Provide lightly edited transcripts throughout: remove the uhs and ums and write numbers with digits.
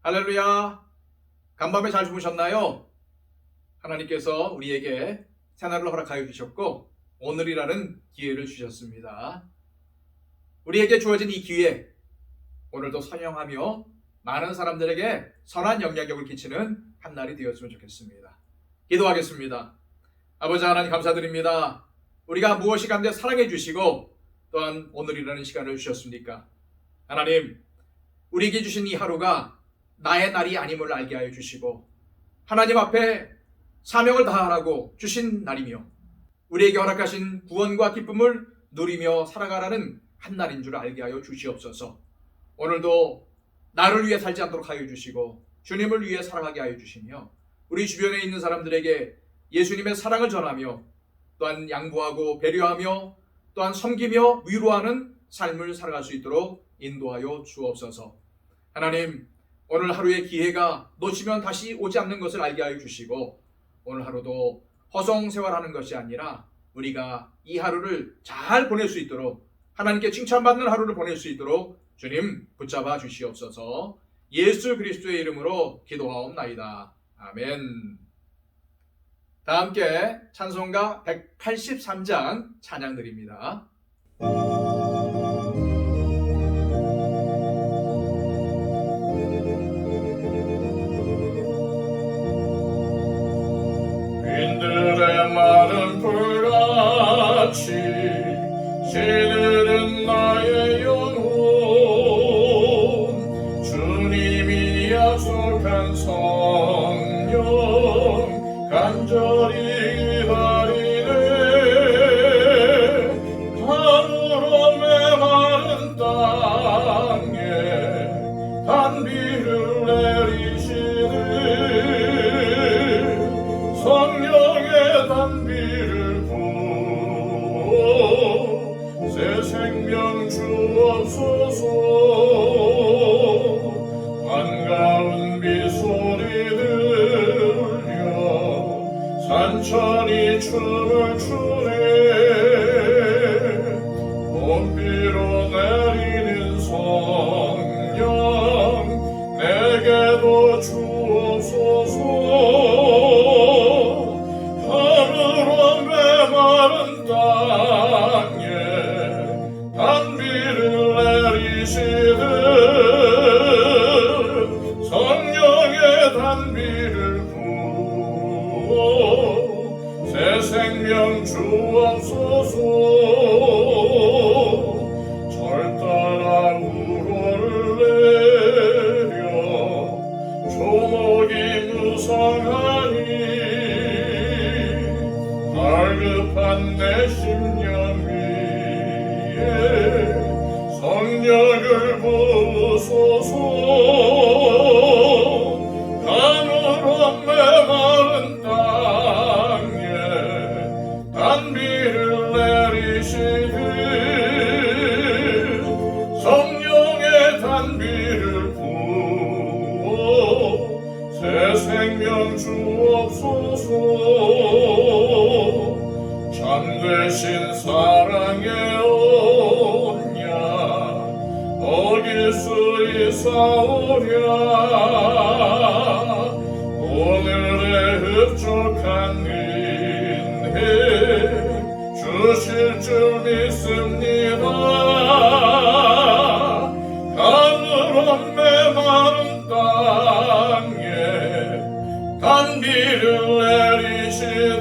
할렐루야. 간밤에 잘 주무셨나요? 하나님께서 우리에게 새날을 허락하여 주셨고 오늘이라는 기회를 주셨습니다. 우리에게 주어진 이 기회, 오늘도 선영하며 많은 사람들에게 선한 영향력을 끼치는 한 날이 되었으면 좋겠습니다. 기도하겠습니다. 아버지 하나님 감사드립니다. 우리가 무엇이 간데 사랑해 주시고 또한 오늘이라는 시간을 주셨습니까? 하나님, 우리에게 주신 이 하루가 나의 날이 아님을 알게 하여 주시고 하나님 앞에 사명을 다하라고 주신 날이며 우리에게 허락하신 구원과 기쁨을 누리며 살아가라는 한 날인 줄 알게 하여 주시옵소서. 오늘도 나를 위해 살지 않도록 하여 주시고 주님을 위해 살아가게 하여 주시며 우리 주변에 있는 사람들에게 예수님의 사랑을 전하며 또한 양보하고 배려하며 또한 섬기며 위로하는 삶을 살아갈 수 있도록 인도하여 주옵소서. 하나님, 오늘 하루의 기회가 놓치면 다시 오지 않는 것을 알게 하여 주시고 오늘 하루도 허송세월하는 것이 아니라 우리가 이 하루를 잘 보낼 수 있도록 하나님께 칭찬받는 하루를 보낼 수 있도록 주님 붙잡아 주시옵소서. 예수 그리스도의 이름으로 기도하옵나이다. 아멘. 다 함께 찬송가 183장 찬양 드립니다. 빈들의 마른 불같이 시들은 나의 영혼 주님이 약속한 성령 간절히 기다리네 하늘로 메마른 땅에 단비를 내리시네 성령의 단비를 부어 새 생명 주옵소서. 반가운 비소리 들려 산천이 춤을 추네 봄비로 내리는 성령 내게도 주옵소서. 하늘로 메마른 땅에 단비를 내리시듯 성령의 단비를 부어 새 생명 주옵소서. 절 따라 우로를 내려 조목이 무성하니 갈급한 내 심령 위에 성령을 부으소서. 하늘로 메마른 땅에 단비를 내리시듯 성령의 단비를 부어 새 생명 주옵소서. 참되신 사랑의 온냐 어길 수 있사오랴 오늘의 흡족한 은혜 주실 줄 믿습니다. 하늘로 메마른 땅에 단비를 내리시듯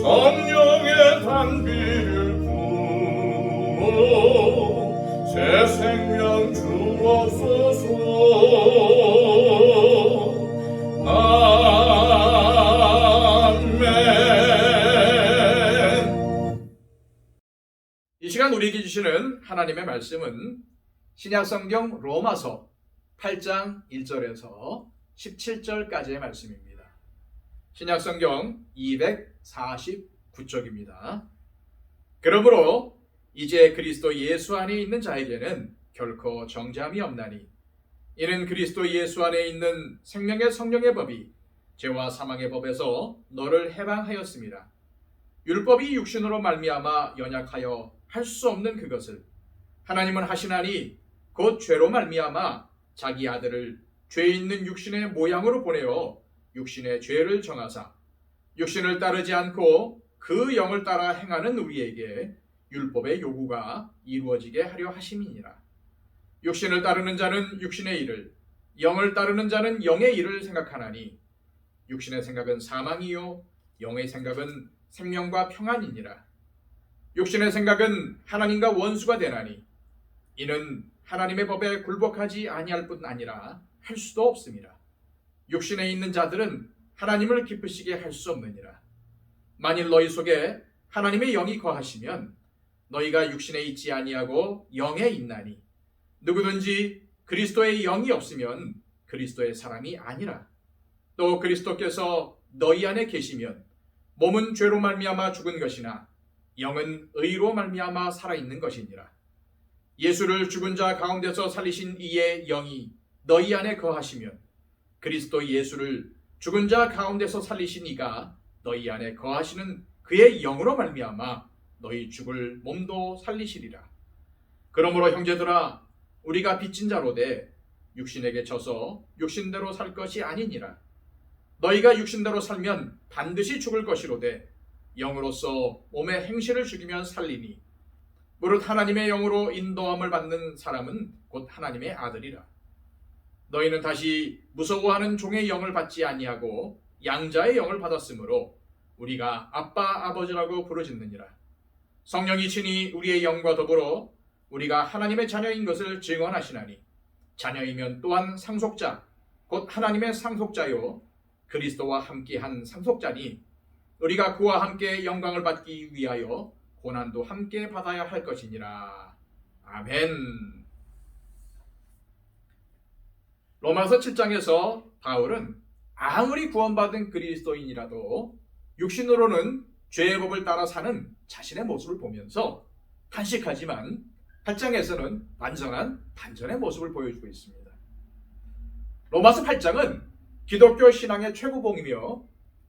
성령의 단비를 부어 새 생명 주옵소서. 아멘. 이 시간 우리에게 주시는 하나님의 말씀은 신약성경 로마서 8장 1절에서 17절까지의 말씀입니다. 신약성경 249쪽입니다. 그러므로 이제 그리스도 예수 안에 있는 자에게는 결코 정죄함이 없나니 이는 그리스도 예수 안에 있는 생명의 성령의 법이 죄와 사망의 법에서 너를 해방하였습니다. 율법이 육신으로 말미암아 연약하여 할 수 없는 그것을 하나님은 하시나니 곧 죄로 말미암아 자기 아들을 죄 있는 육신의 모양으로 보내어 육신의 죄를 정하사 육신을 따르지 않고 그 영을 따라 행하는 우리에게 율법의 요구가 이루어지게 하려 하심이니라. 육신을 따르는 자는 육신의 일을, 영을 따르는 자는 영의 일을 생각하나니 육신의 생각은 사망이요 영의 생각은 생명과 평안이니라. 육신의 생각은 하나님과 원수가 되나니 이는 하나님의 법에 굴복하지 아니할 뿐 아니라 할 수도 없음이라. 육신에 있는 자들은 하나님을 기쁘시게 할 수 없느니라. 만일 너희 속에 하나님의 영이 거하시면 너희가 육신에 있지 아니하고 영에 있나니 누구든지 그리스도의 영이 없으면 그리스도의 사람이 아니라. 또 그리스도께서 너희 안에 계시면 몸은 죄로 말미암아 죽은 것이나 영은 의로 말미암아 살아있는 것이니라. 예수를 죽은 자 가운데서 살리신 이의 영이 너희 안에 거하시면 그리스도 예수를 죽은 자 가운데서 살리신 이가 너희 안에 거하시는 그의 영으로 말미암아 너희 죽을 몸도 살리시리라. 그러므로 형제들아 우리가 빚진 자로되 육신에게 져서 육신대로 살 것이 아니니라. 너희가 육신대로 살면 반드시 죽을 것이로되 영으로서 몸의 행실을 죽이면 살리니 무릇 하나님의 영으로 인도함을 받는 사람은 곧 하나님의 아들이라. 너희는 다시 무서워하는 종의 영을 받지 아니하고 양자의 영을 받았으므로 우리가 아빠 아버지라고 부르짖느니라. 성령이 친히 우리의 영과 더불어 우리가 하나님의 자녀인 것을 증언하시나니 자녀이면 또한 상속자 곧 하나님의 상속자요 그리스도와 함께한 상속자니 우리가 그와 함께 영광을 받기 위하여 고난도 함께 받아야 할 것이니라. 아멘. 로마서 7장에서 바울은 아무리 구원받은 그리스도인이라도 육신으로는 죄의 법을 따라 사는 자신의 모습을 보면서 탄식하지만 8장에서는 완전한 반전의 모습을 보여주고 있습니다. 로마서 8장은 기독교 신앙의 최고봉이며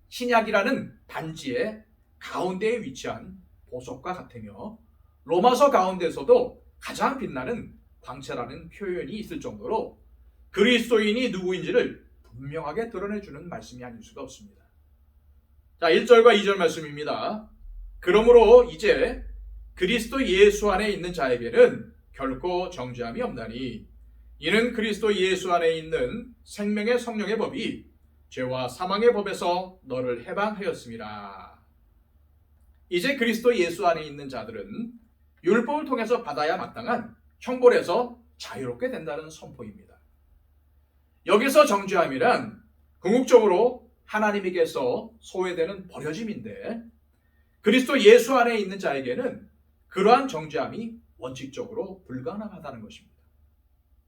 신약이라는 반지의 가운데에 위치한 보석과 같으며 로마서 가운데서도 가장 빛나는 광채라는 표현이 있을 정도로 그리스도인이 누구인지를 분명하게 드러내주는 말씀이 아닐 수가 없습니다. 자, 1절과 2절 말씀입니다. 그러므로 이제 그리스도 예수 안에 있는 자에게는 결코 정죄함이 없나니 이는 그리스도 예수 안에 있는 생명의 성령의 법이 죄와 사망의 법에서 너를 해방하였습니다. 이제 그리스도 예수 안에 있는 자들은 율법을 통해서 받아야 마땅한 형벌에서 자유롭게 된다는 선포입니다. 여기서 정죄함이란 궁극적으로 하나님에게서 소외되는 버려짐인데 그리스도 예수 안에 있는 자에게는 그러한 정죄함이 원칙적으로 불가능하다는 것입니다.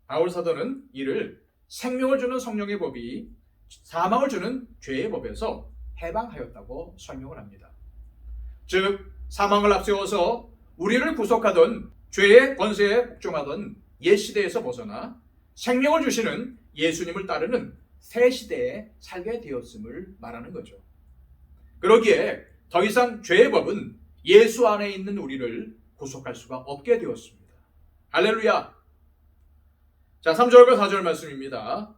바울 사도는 이를 생명을 주는 성령의 법이 사망을 주는 죄의 법에서 해방하였다고 설명을 합니다. 즉 사망을 앞세워서 우리를 구속하던 죄의 권세에 복종하던 옛 시대에서 벗어나 생명을 주시는 예수님을 따르는 새 시대에 살게 되었음을 말하는 거죠. 그러기에 더 이상 죄의 법은 예수 안에 있는 우리를 구속할 수가 없게 되었습니다. 할렐루야. 자, 3절과 4절 말씀입니다.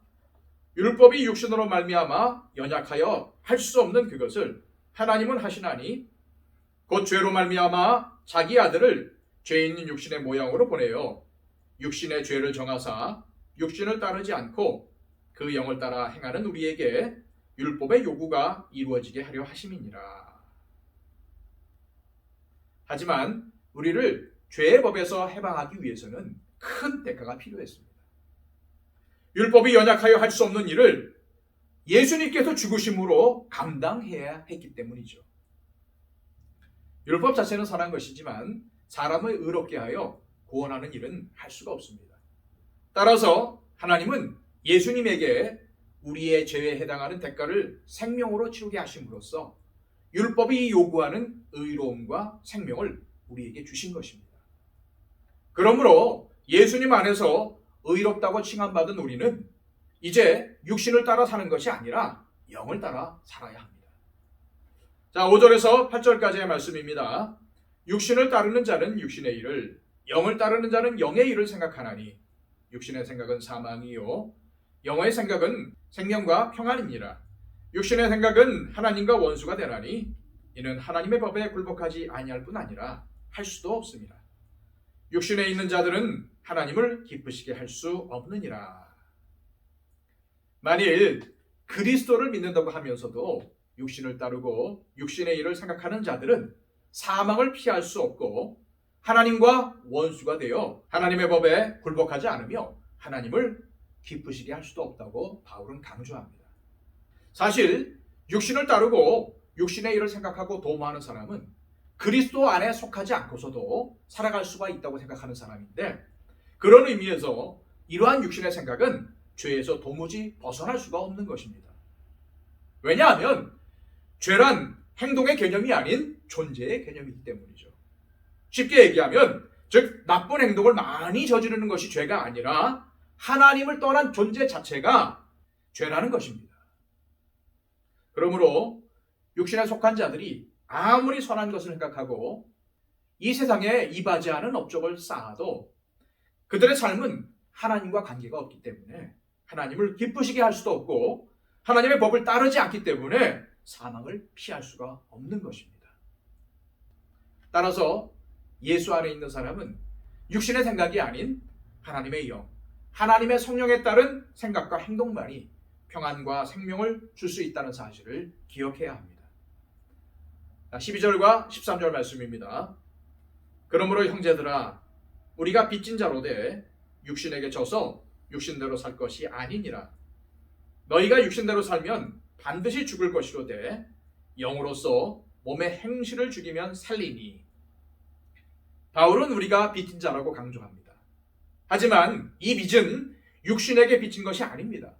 율법이 육신으로 말미암아 연약하여 할 수 없는 그것을 하나님은 하시나니 곧 죄로 말미암아 자기 아들을 죄 있는 육신의 모양으로 보내어 육신의 죄를 정하사 육신을 따르지 않고 그 영을 따라 행하는 우리에게 율법의 요구가 이루어지게 하려 하심이니라. 하지만 우리를 죄의 법에서 해방하기 위해서는 큰 대가가 필요했습니다. 율법이 연약하여 할 수 없는 일을 예수님께서 죽으심으로 감당해야 했기 때문이죠. 율법 자체는 선한 것이지만 사람을 의롭게 하여 구원하는 일은 할 수가 없습니다. 따라서 하나님은 예수님에게 우리의 죄에 해당하는 대가를 생명으로 치르게 하심으로써 율법이 요구하는 의로움과 생명을 우리에게 주신 것입니다. 그러므로 예수님 안에서 의롭다고 칭함받은 우리는 이제 육신을 따라 사는 것이 아니라 영을 따라 살아야 합니다. 자, 5절에서 8절까지의 말씀입니다. 육신을 따르는 자는 육신의 일을, 영을 따르는 자는 영의 일을 생각하나니 육신의 생각은 사망이요 영의 생각은 생명과 평안이니라. 육신의 생각은 하나님과 원수가 되나니 이는 하나님의 법에 굴복하지 아니할 뿐 아니라 할 수도 없습니다. 육신에 있는 자들은 하나님을 기쁘시게 할 수 없느니라. 만일 그리스도를 믿는다고 하면서도 육신을 따르고 육신의 일을 생각하는 자들은 사망을 피할 수 없고 하나님과 원수가 되어 하나님의 법에 굴복하지 않으며 하나님을 기쁘시게 할 수도 없다고 바울은 강조합니다. 사실 육신을 따르고 육신의 일을 생각하고 도모하는 사람은 그리스도 안에 속하지 않고서도 살아갈 수가 있다고 생각하는 사람인데, 그런 의미에서 이러한 육신의 생각은 죄에서 도무지 벗어날 수가 없는 것입니다. 왜냐하면 죄란 행동의 개념이 아닌 존재의 개념이기 때문이죠. 쉽게 얘기하면 즉 나쁜 행동을 많이 저지르는 것이 죄가 아니라 하나님을 떠난 존재 자체가 죄라는 것입니다. 그러므로 육신에 속한 자들이 아무리 선한 것을 생각하고 이 세상에 이바지하는 업적을 쌓아도 그들의 삶은 하나님과 관계가 없기 때문에 하나님을 기쁘시게 할 수도 없고 하나님의 법을 따르지 않기 때문에 사망을 피할 수가 없는 것입니다. 따라서 예수 안에 있는 사람은 육신의 생각이 아닌 하나님의 영, 하나님의 성령에 따른 생각과 행동만이 평안과 생명을 줄 수 있다는 사실을 기억해야 합니다. 12절과 13절 말씀입니다. 그러므로 형제들아 우리가 빚진 자로되 육신에게 져서 육신대로 살 것이 아니니라. 너희가 육신대로 살면 반드시 죽을 것이로되 영으로서 몸의 행실을 죽이면 살리니. 바울은 우리가 빚진 자라고 강조합니다. 하지만 이 빚은 육신에게 빚진 것이 아닙니다.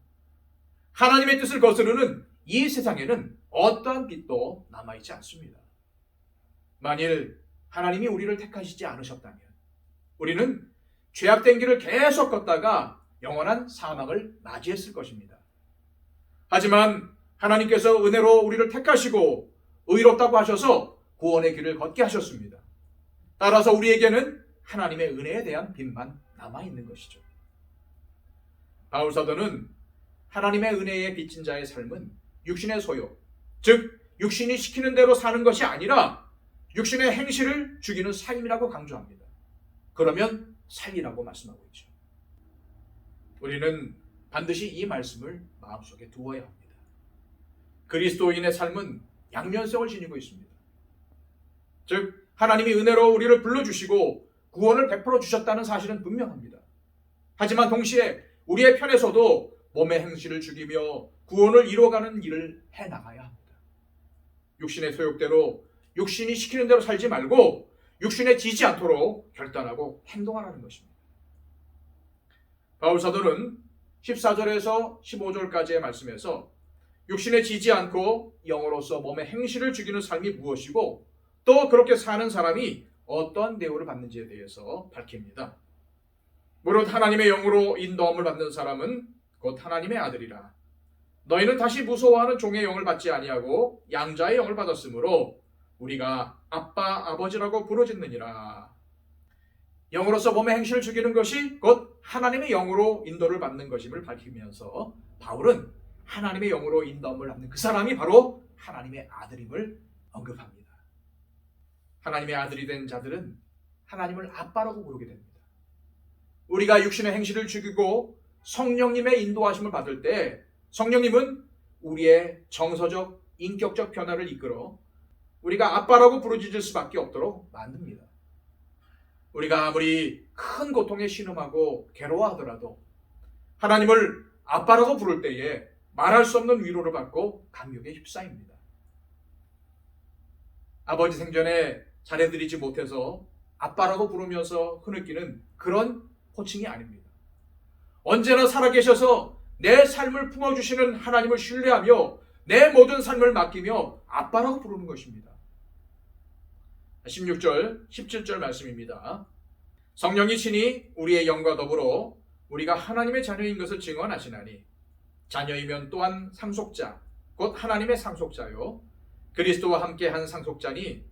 하나님의 뜻을 거스르는 이 세상에는 어떠한 빚도 남아있지 않습니다. 만일 하나님이 우리를 택하시지 않으셨다면 우리는 죄악된 길을 계속 걷다가 영원한 사망을 맞이했을 것입니다. 하지만 하나님께서 은혜로 우리를 택하시고 의롭다고 하셔서 구원의 길을 걷게 하셨습니다. 따라서 우리에게는 하나님의 은혜에 대한 빚만 남아있는 것이죠. 바울 사도는 하나님의 은혜에 빚진 자의 삶은 육신의 소욕, 즉 육신이 시키는 대로 사는 것이 아니라 육신의 행실을 죽이는 삶이라고 강조합니다. 그러면 살리라고 말씀하고 있죠. 우리는 반드시 이 말씀을 마음속에 두어야 합니다. 그리스도인의 삶은 양면성을 지니고 있습니다. 즉 하나님이 은혜로 우리를 불러주시고 구원을 베풀어 주셨다는 사실은 분명합니다. 하지만 동시에 우리의 편에서도 몸의 행실을 죽이며 구원을 이루어가는 일을 해나가야 합니다. 육신의 소욕대로 육신이 시키는 대로 살지 말고 육신에 지지 않도록 결단하고 행동하라는 것입니다. 바울 사도는 14절에서 15절까지의 말씀에서 육신에 지지 않고 영으로서 몸의 행실을 죽이는 삶이 무엇이고 또 그렇게 사는 사람이 어떤 대우를 받는지에 대해서 밝힙니다. 무릇 하나님의 영으로 인도함을 받는 사람은 곧 하나님의 아들이라. 너희는 다시 무서워하는 종의 영을 받지 아니하고 양자의 영을 받았으므로 우리가 아빠 아버지라고 부르짖느니라. 영으로서 몸의 행실을 죽이는 것이 곧 하나님의 영으로 인도를 받는 것임을 밝히면서 바울은 하나님의 영으로 인도함을 받는 그 사람이 바로 하나님의 아들임을 언급합니다. 하나님의 아들이 된 자들은 하나님을 아빠라고 부르게 됩니다. 우리가 육신의 행실을 죽이고 성령님의 인도하심을 받을 때 성령님은 우리의 정서적, 인격적 변화를 이끌어 우리가 아빠라고 부르짖을 수밖에 없도록 만듭니다. 우리가 아무리 큰 고통에 신음하고 괴로워하더라도 하나님을 아빠라고 부를 때에 말할 수 없는 위로를 받고 감격에 휩싸입니다. 아버지 생전에 잘해드리지 못해서 아빠라고 부르면서 흐느끼는 그런 호칭이 아닙니다. 언제나 살아계셔서 내 삶을 품어주시는 하나님을 신뢰하며 내 모든 삶을 맡기며 아빠라고 부르는 것입니다. 16절, 17절 말씀입니다. 성령이 친히 우리의 영과 더불어 우리가 하나님의 자녀인 것을 증언하시나니 자녀이면 또한 상속자, 곧 하나님의 상속자요 그리스도와 함께 한 상속자니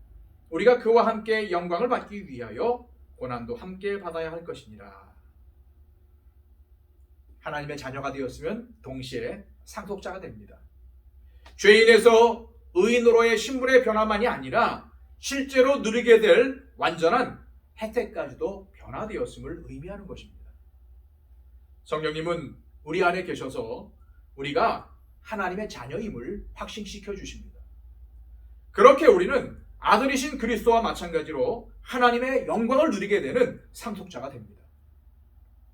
우리가 그와 함께 영광을 받기 위하여 고난도 함께 받아야 할 것이니라. 하나님의 자녀가 되었으면 동시에 상속자가 됩니다. 죄인에서 의인으로의 신분의 변화만이 아니라 실제로 누리게 될 완전한 혜택까지도 변화되었음을 의미하는 것입니다. 성령님은 우리 안에 계셔서 우리가 하나님의 자녀임을 확신시켜 주십니다. 그렇게 우리는 아들이신 그리스도와 마찬가지로 하나님의 영광을 누리게 되는 상속자가 됩니다.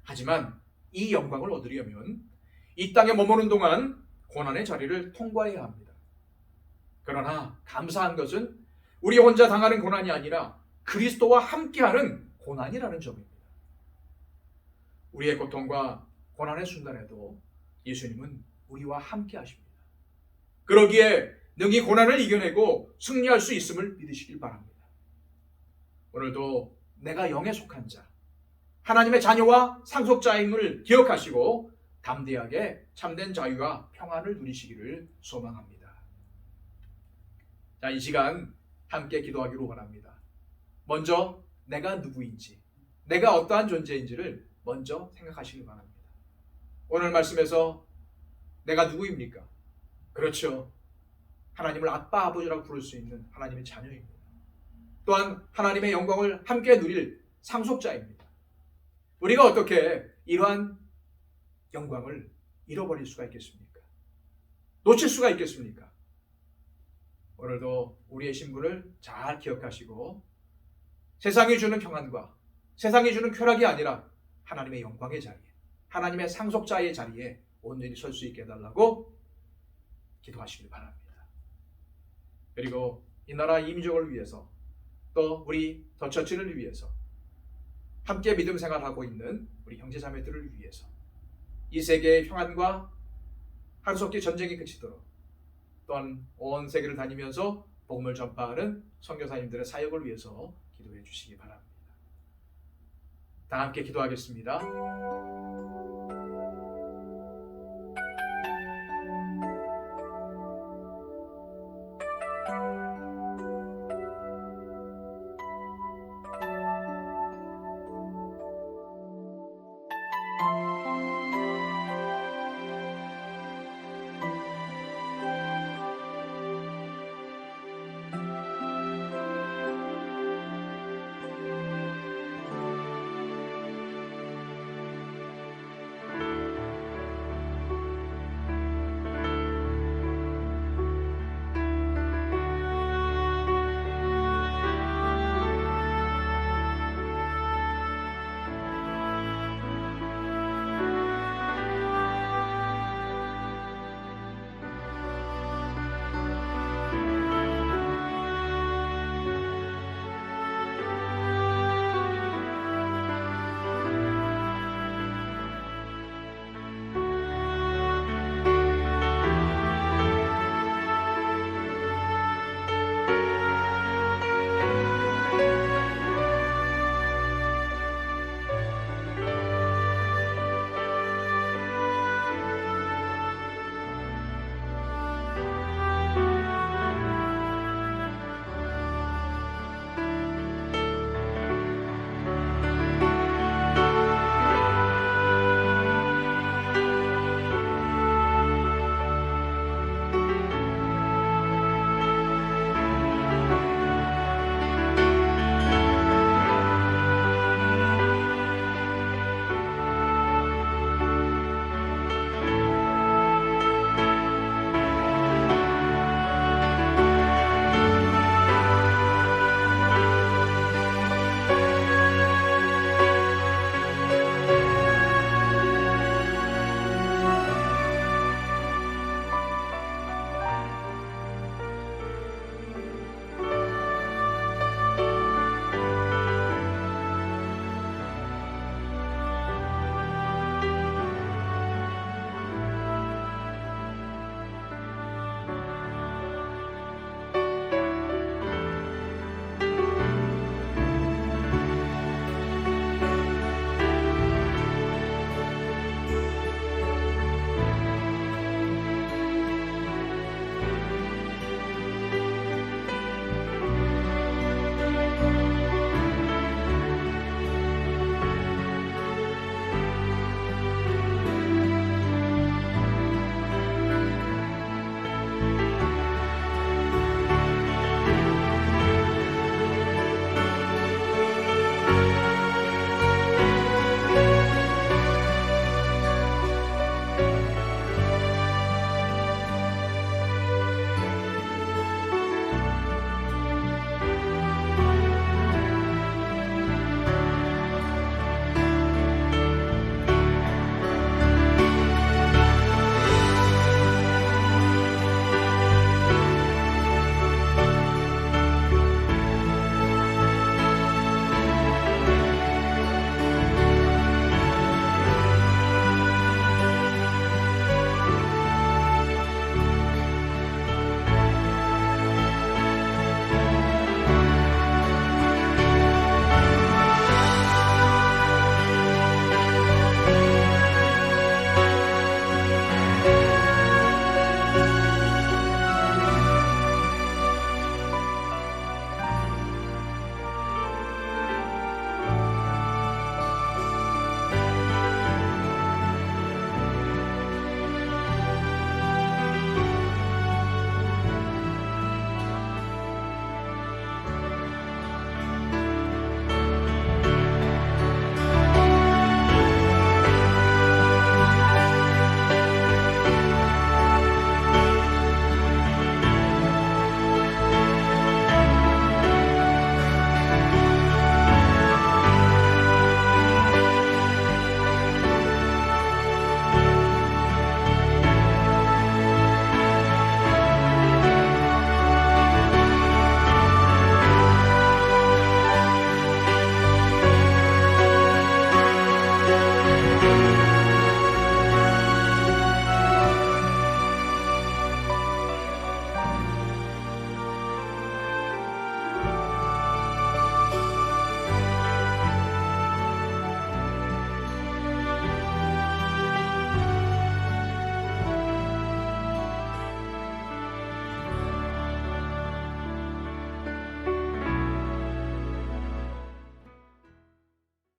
하지만 이 영광을 얻으려면 이 땅에 머무는 동안 고난의 자리를 통과해야 합니다. 그러나 감사한 것은 우리 혼자 당하는 고난이 아니라 그리스도와 함께하는 고난이라는 점입니다. 우리의 고통과 고난의 순간에도 예수님은 우리와 함께 하십니다. 그러기에 능히 고난을 이겨내고 승리할 수 있음을 믿으시길 바랍니다. 오늘도 내가 영에 속한 자, 하나님의 자녀와 상속자임을 기억하시고 담대하게 참된 자유와 평안을 누리시기를 소망합니다. 자, 이 시간 함께 기도하기로 원합니다. 먼저 내가 누구인지, 내가 어떠한 존재인지를 먼저 생각하시길 바랍니다. 오늘 말씀에서 내가 누구입니까? 그렇죠. 하나님을 아빠, 아버지라고 부를 수 있는 하나님의 자녀입니다. 또한 하나님의 영광을 함께 누릴 상속자입니다. 우리가 어떻게 이러한 영광을 잃어버릴 수가 있겠습니까? 놓칠 수가 있겠습니까? 오늘도 우리의 신분을 잘 기억하시고 세상이 주는 평안과 세상이 주는 쾌락이 아니라 하나님의 영광의 자리에, 하나님의 상속자의 자리에 온전히 설 수 있게 해달라고 기도하시길 바랍니다. 그리고 이 나라 이민족을 위해서 또 우리 더 처치를 위해서 함께 믿음 생활하고 있는 우리 형제자매들을 위해서 이 세계의 평안과 하루속히 전쟁이 그치도록 또한 온 세계를 다니면서 복음을 전파하는 선교사님들의 사역을 위해서 기도해 주시기 바랍니다. 다 함께 기도하겠습니다.